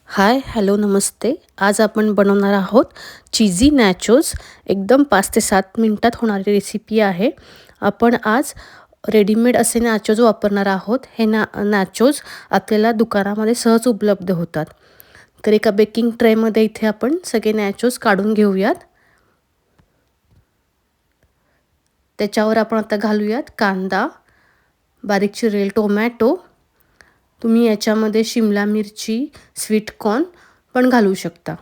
हाय, hello, नमस्ते. आज आपण बनवणार आहोत चीझी नॅचोज. एकदम 5 ते 7 मिनिटात होणारी रेसिपी आहे. आपण आज रेडीमेड असे नॅचोज वापरणार आहोत. हे नॅचोज आपल्याला दुकानामध्ये सहज उपलब्ध होतात. तर एका बेकिंग ट्रेमध्ये इथे आपण सगळे नॅचोज काढून घेऊयात. त्याच्यावर आपण आता घालूयात कांदा, बारीक चिरलेले टोमॅटो. तुम्ही याच्यामध्ये शिमला मिरची, स्वीट कॉर्न पण घालू शकता.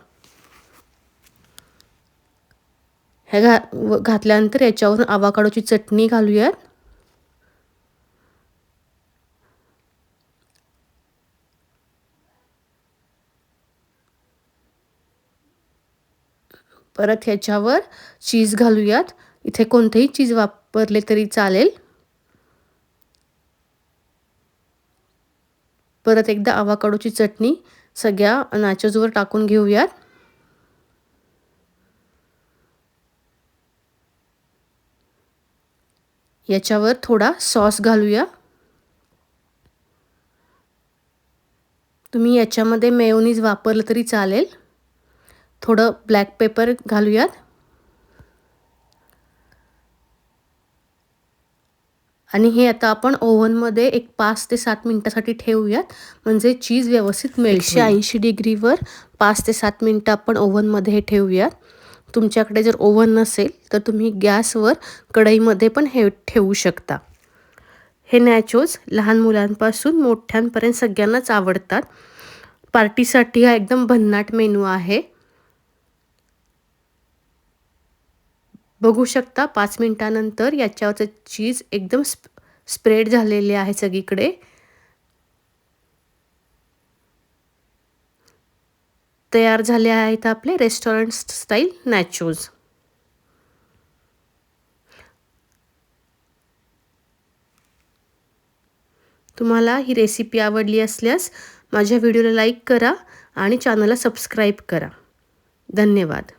हे घातल्यानंतर याच्यावरून आवाकाडोची चटणी घालूयात. परत ह्याच्यावर चीज घालूयात. इथे कोणतेही चीज वापरले तरी चालेल. परत एकदा आवाकाडोची चटणी सगळ्या नॅचोजवर टाकून घेऊयात. याच्यावर थोडा सॉस घालूया. तुम्ही याच्यामध्ये मेयोनीज वापरलं तरी चालेल. थोडं ब्लॅक पेपर घालूयात. आणि हे आता आपण ओव्हनमध्ये एक 5 ते 7 मिनिटासाठी ठेवूयात, म्हणजे चीज व्यवस्थित मेल्ट होईल. 180 डिग्रीवर 5 ते 7 मिनिटं आपण ओव्हनमध्ये हे ठेवूयात. तुमच्याकडे जर ओव्हन नसेल तर तुम्ही गॅसवर कढईमध्ये पण हे ठेवू शकता. हे नॅचोज लहान मुलांपासून मोठ्यांपर्यंत सगळ्यांनाच आवडतात. पार्टीसाठी हा एकदम भन्नाट मेनू आहे. बघू शकता 5 मिनिटानंतर याच्यावरचं चीज एकदम स्प्रेड झालेले आहे सगळीकडे. तयार झाले आहेत आपले रेस्टॉरंट स्टाईल नॅचोज. तुम्हाला ही रेसिपी आवडली असल्यास माझ्या व्हिडिओला लाईक करा आणि चॅनलला सबस्क्राईब करा. धन्यवाद.